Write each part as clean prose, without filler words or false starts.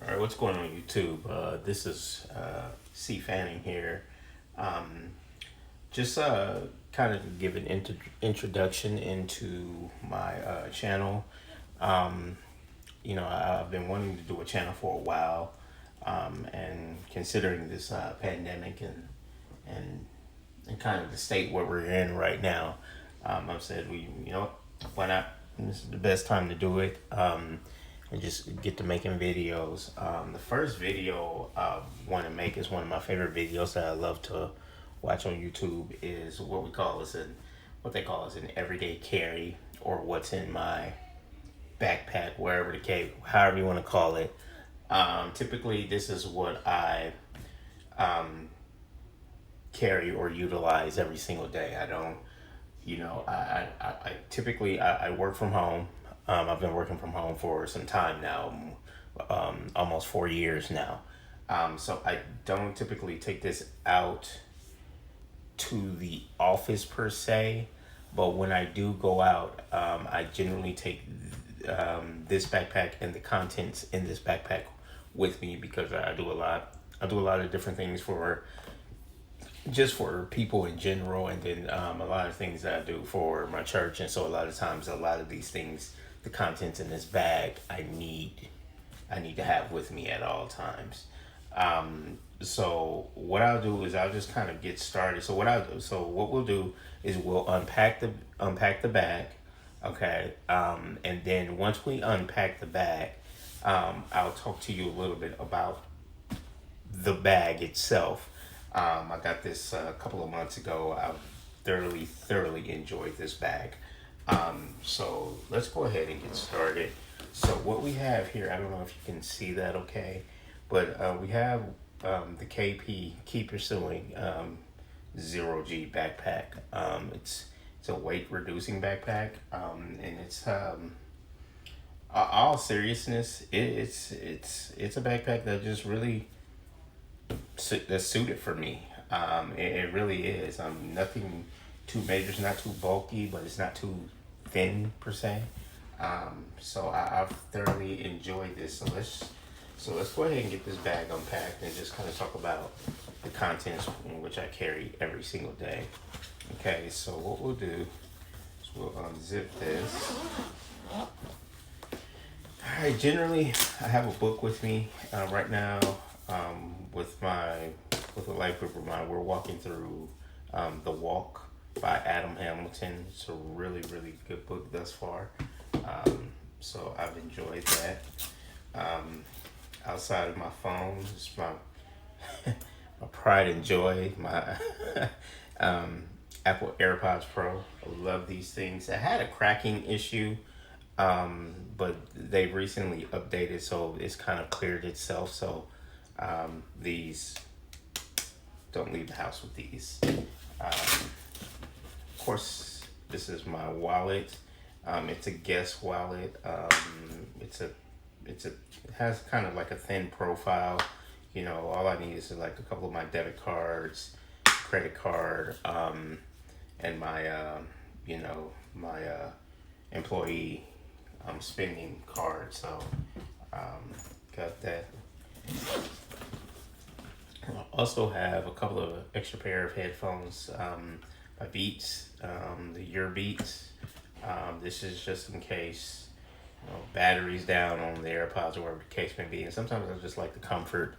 All right, what's going on YouTube? This is C Fanning here. Um, just kind of give an introduction into my channel. Um, I've been wanting to do a channel for a while, and considering this pandemic and and kind of the state where we're in right now, I've said why not? This is the best time to do it. And just get to making videos. The first video I want to make is one of my favorite videos that I love to watch on YouTube. Is what they call is an everyday carry, or what's in my backpack, wherever the case, however you want to call it. Typically, this is what I um, carry or utilize every single day. I don't, I typically I work from home. I've been working from home for some time now, almost 4 years now. So I don't typically take this out to the office per se, but when I do go out, I generally take this backpack and the contents in this backpack with me because I do a lot. I do a lot of different things for just for people in general, and then a lot of things that I do for my church. And so a lot of times, a lot of these things, the contents in this bag, I need to have with me at all times. So what I'll do is I'll just kind of get started. So what we'll do is we'll unpack the bag, okay, and then once we unpack the bag, I'll talk to you a little bit about the bag itself. I got this a couple of months ago. I've thoroughly enjoyed this bag. So let's go ahead and get started. So what we have here, I don't know if you can see that okay, but we have the KP Keep Pursuing 0G backpack. It's a weight reducing backpack, and it's all seriousness, it's a backpack that just really that's suited for me. It really is. Nothing too major. It's not too bulky, but it's not too thin per se. I've thoroughly enjoyed this. So let's go ahead and get this bag unpacked and just kind of talk about the contents in which I carry every single day. Okay, so what we'll do is we'll unzip this. All right, generally I have a book with me right now. With a life group of mine, we're walking through The Walk by Adam Hamilton. It's a really good book thus far. So I've enjoyed that. Outside of my phone, it's my my pride and joy, my Apple AirPods Pro. I love these things. I had a cracking issue, but they've recently updated, so it's kind of cleared itself. So these, don't leave the house with these. Of course, this is my wallet. It's a Guess wallet. It has kind of like a thin profile. All I need is like a couple of my debit cards, credit card, and my employee spending card. So got that. I also have a couple of extra pair of headphones by Beats, the Your Beats. This is just in case batteries down on the AirPods or whatever the case may be. And sometimes I just like the comfort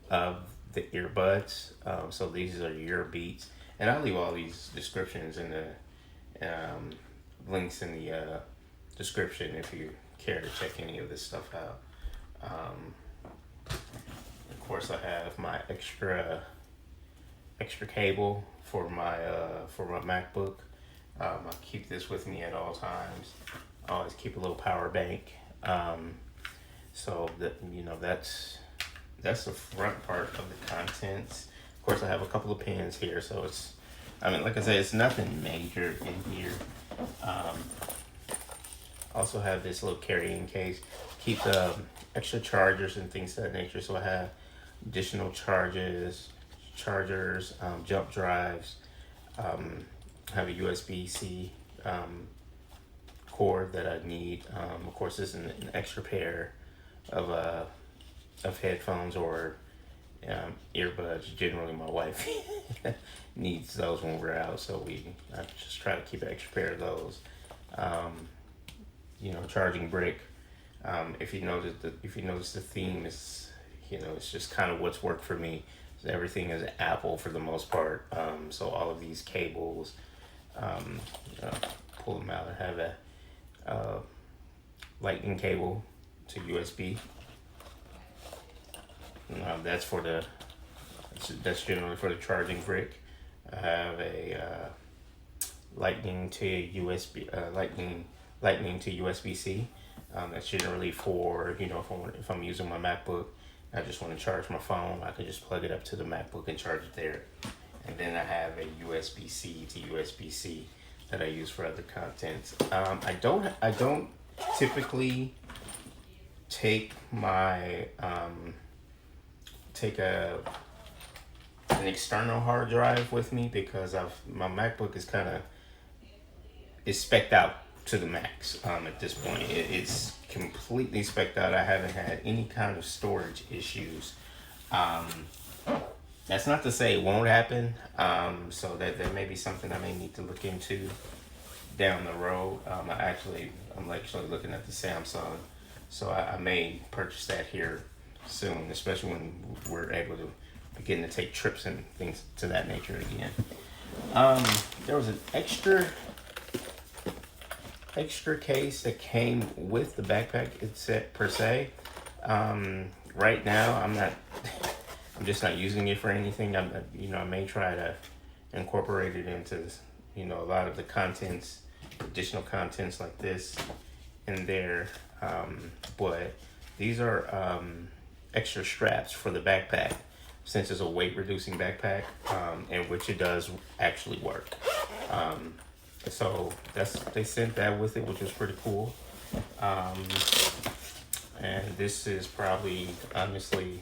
of the earbuds. So these are Your Beats. And I'll leave all these descriptions in the links in the description if you care to check any of this stuff out. Of course, I have my extra cable for my MacBook. I keep this with me at all times. I always keep a little power bank. So that that's the front part of the contents. Of course, I have a couple of pens here, so like I said, it's nothing major in here. Also have this little carrying case. Keep the extra chargers and things of that nature. So I have additional chargers, jump drives. Have a USB-C cord that I need. Of course, this is an extra pair of of headphones or earbuds. Generally, my wife needs those when we're out, so I just try to keep an extra pair of those. Um, Charging brick. If you notice the theme is, it's just kind of what's worked for me. Everything is Apple for the most part. So all of these cables, um, uh, pull them out. I have a uh, lightning cable to USB. That's that's generally for the charging brick. I have a lightning to USB, lightning to USB C. That's generally for if I'm using my MacBook, I just want to charge my phone. I can just plug it up to the MacBook and charge it there. And then I have a USB C to USB C that I use for other content. I don't typically take my take a an external hard drive with me because my MacBook is spec'd out to the max. At this point, it's completely spec'd out. I haven't had any kind of storage issues. Um, that's not to say it won't happen. So that may be something I may need to look into down the road. I'm actually looking at the Samsung, so I may purchase that here soon, especially when we're able to begin to take trips and things to that nature again. There was an extra case that came with the backpack per se. Right now, I'm just not using it for anything. I may try to incorporate it into, a lot of the contents, additional contents like this in there. But these are extra straps for the backpack, since it's a weight reducing backpack, in which it does actually work. So they sent that with it, which was pretty cool. And this is probably, honestly,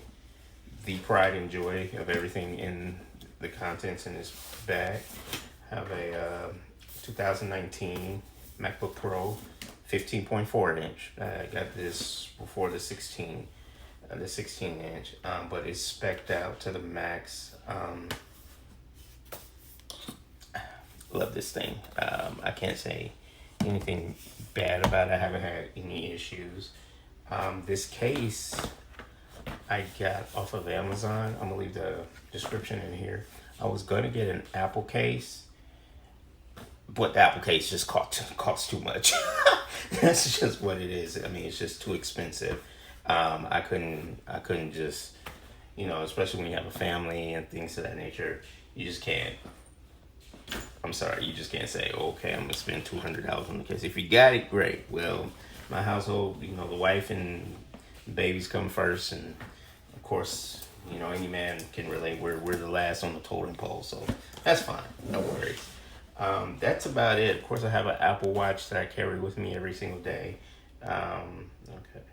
the pride and joy of everything in the contents in this bag. I have a 2019 MacBook Pro 15.4 inch. I got this before the 16 inch, but it's spec'd out to the max. Love this thing. I can't say anything bad about it. I haven't had any issues. This case I got off of Amazon. I'm gonna leave the description in here. I was gonna get an Apple case, but the Apple case just costs too much. That's just what it is. I mean, it's just too expensive. I couldn't just, especially when you have a family and things of that nature, you just can't. I'm sorry, you just can't say, okay, I'm gonna spend $200 on the case. If you got it, great. Well, my household, the wife and babies come first, and of course, any man can relate. We're the last on the totem pole, so that's fine. No worries. That's about it. Of course, I have an Apple Watch that I carry with me every single day. Okay.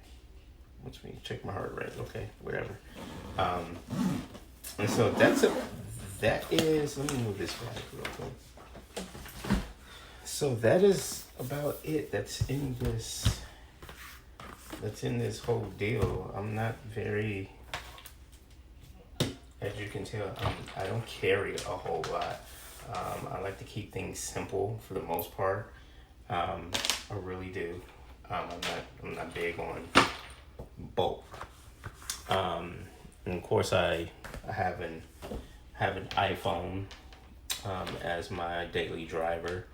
What's me? Check my heart rate. Okay, whatever. And so that is, let me move this back real quick. So that is about it. That's in this whole deal. I'm not very, as you can tell, I don't carry a whole lot. I like to keep things simple for the most part. I really do. I'm not big on bulk. And of course, I have an iPhone as my daily driver.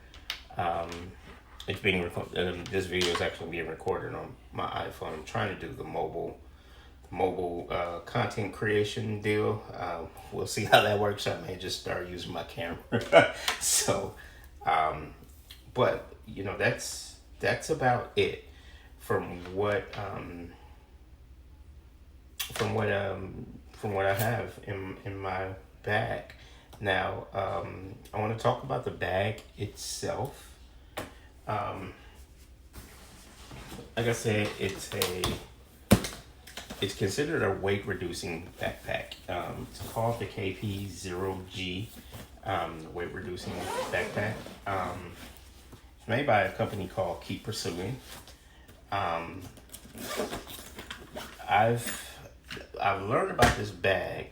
It's being recorded. This video is actually being recorded on my iPhone. I'm trying to do the mobile content creation deal. We'll see how that works. I may just start using my camera. So, but that's about it from what I have in my bag. Now, I want to talk about the bag itself. Like I said, it's considered a weight reducing backpack. It's called the KP0G, weight reducing backpack. It's made by a company called Keep Pursuing. I've learned about this bag.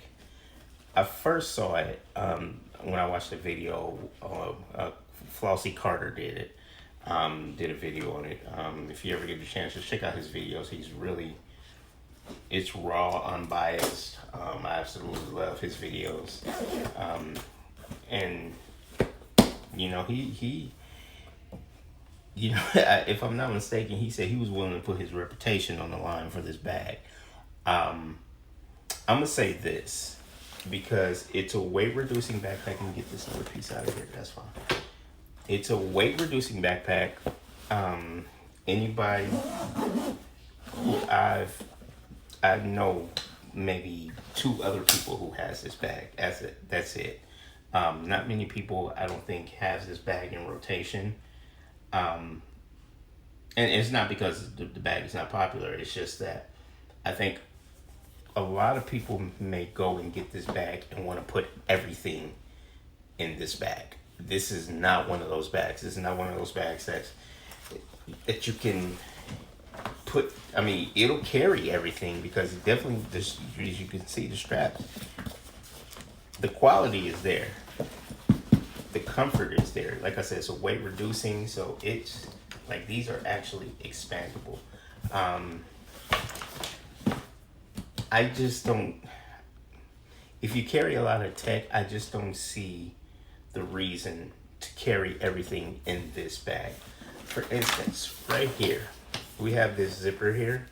I first saw it when I watched the video. Flossie Carter did it. Did a video on it. If you ever get the chance, just check out his videos. It's raw, unbiased. I absolutely love his videos. And he if I'm not mistaken, he said he was willing to put his reputation on the line for this bag. I'm gonna say this because it's a weight reducing backpack. And get this other piece out of here. That's fine. It's a weight reducing backpack. Anybody who I know maybe 2 other people who has this bag. That's it. Not many people, I don't think, has this bag in rotation. And it's not because the bag is not popular. It's just that I think a lot of people may go and get this bag and want to put everything in this bag. This is not one of those bags. This is not one of those bags that you can put. I mean, it'll carry everything because it definitely, as you can see, the straps. The quality is there. The comfort is there. Like I said, it's a weight reducing, so it's like these are actually expandable. I just don't. If you carry a lot of tech, I just don't see the reason to carry everything in this bag. For instance, right here, we have this zipper here,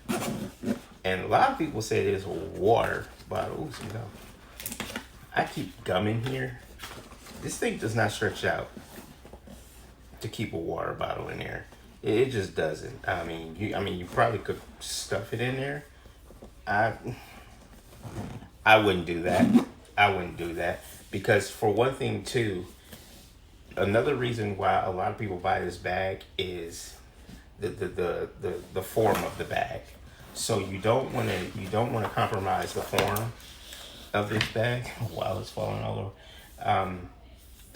and a lot of people say there's a water bottle. Ooh, some gum. I keep gum in here. This thing does not stretch out to keep a water bottle in there. It just doesn't. I mean, you probably could stuff it in there. I wouldn't do that. I wouldn't do that because, for one thing, too, another reason why a lot of people buy this bag is the form of the bag. So you don't want to compromise the form of this bag while it's falling all over.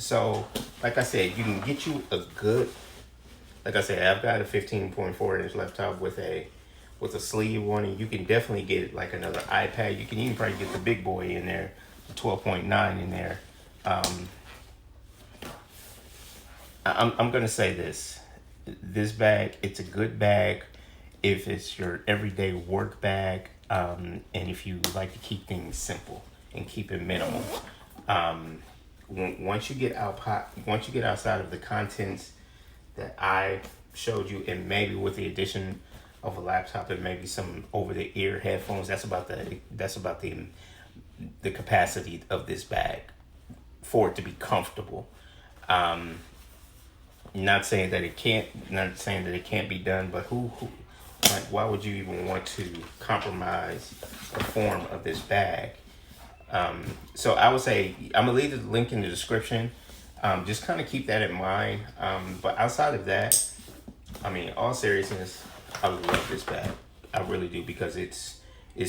So, like I said, you can get you a good. Like I said, I've got a 15.4 inch laptop with a sleeve on it. You can definitely get like another iPad. You can even probably get the big boy in there, the 12.9 in there. I'm gonna say this. This bag, it's a good bag if it's your everyday work bag, and if you like to keep things simple and keep it minimal. Once you get outside of the contents that I showed you, and maybe with the addition of a laptop and maybe some over-the-ear headphones, that's about the capacity of this bag for it to be comfortable. Not saying that it can't be done, but like, why would you even want to compromise the form of this bag? So I would say I'm gonna leave the link in the description. Just kind of keep that in mind. But outside of that, I mean, all seriousness, I love this bag. I really do, because it's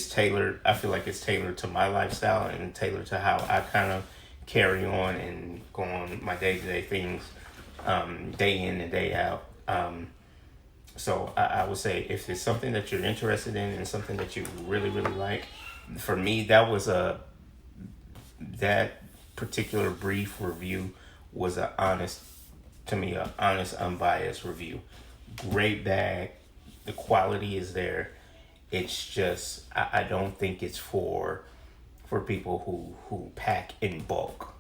tailored. I feel like it's tailored to my lifestyle and tailored to how I kind of carry on and go on my day-to-day things, day in and day out. So I would say if it's something that you're interested in and something that you really, really like, for me, that particular brief review was an honest, unbiased review. Great bag. The quality is there. It's just, I don't think it's for people who pack in bulk.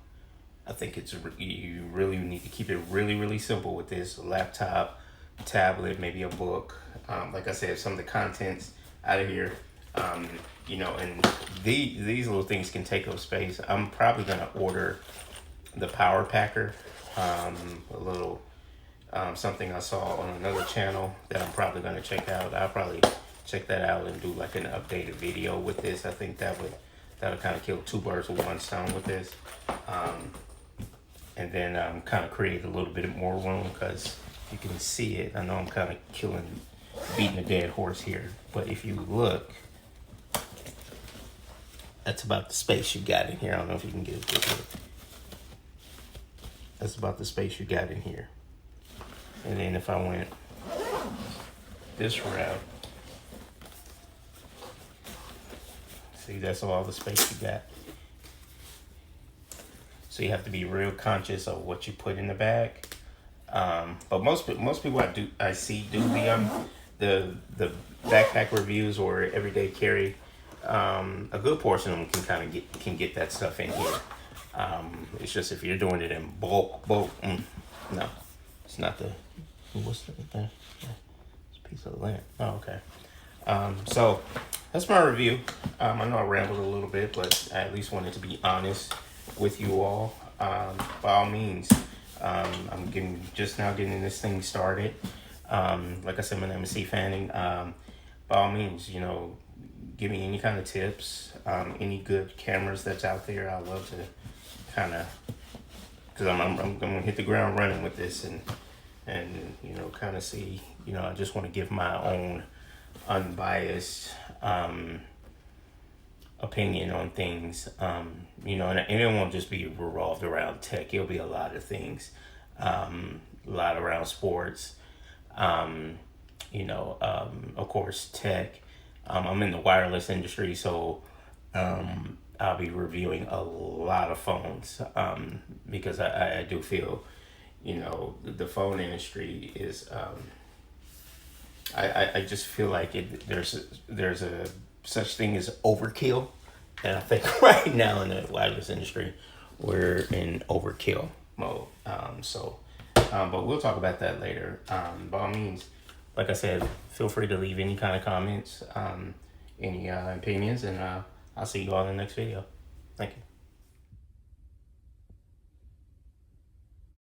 I think you really need to keep it really, really simple with this. A laptop, tablet, maybe a book. Like I said, some of the contents out of here, and these little things can take up space. I'm probably going to order the Power Packer, a little something I saw on another channel that I'm probably going to check out. I'll probably check that out and do like an updated video with this. I think that'll kind of kill 2 birds with 1 stone with this. And then kind of create a little bit more room, because you can see it. I know I'm kind of beating a dead horse here, but if you look, that's about the space you got in here. I don't know if you can get a good look. That's about the space you got in here. And then if I went this route, See, that's all the space you got. So you have to be real conscious of what you put in the bag. But most people I see do the backpack reviews or everyday carry. A good portion of them can get that stuff in here. It's just if you're doing it in bulk, no, it's not the. What's the thing? It's a piece of land. Oh, okay. So that's my review. I know I rambled a little bit, but I at least wanted to be honest with you all. By all means, I'm just now getting this thing started. Like I said, my name is C. Fanning. By all means, give me any kind of tips, any good cameras that's out there. I love to kind of, because I'm gonna hit the ground running with this and kind of see. I just want to give my own unbiased opinion on things. And it won't just be revolved around tech. It'll be a lot of things, a lot around sports. Of course, tech. I'm in the wireless industry, so I'll be reviewing a lot of phones because I do feel, the phone industry is. I just feel like there's a such thing as overkill, and I think right now in the wireless industry we're in overkill mode. But we'll talk about that later. By all means, like I said, feel free to leave any kind of comments, any opinions, and I'll see you all in the next video. Thank you.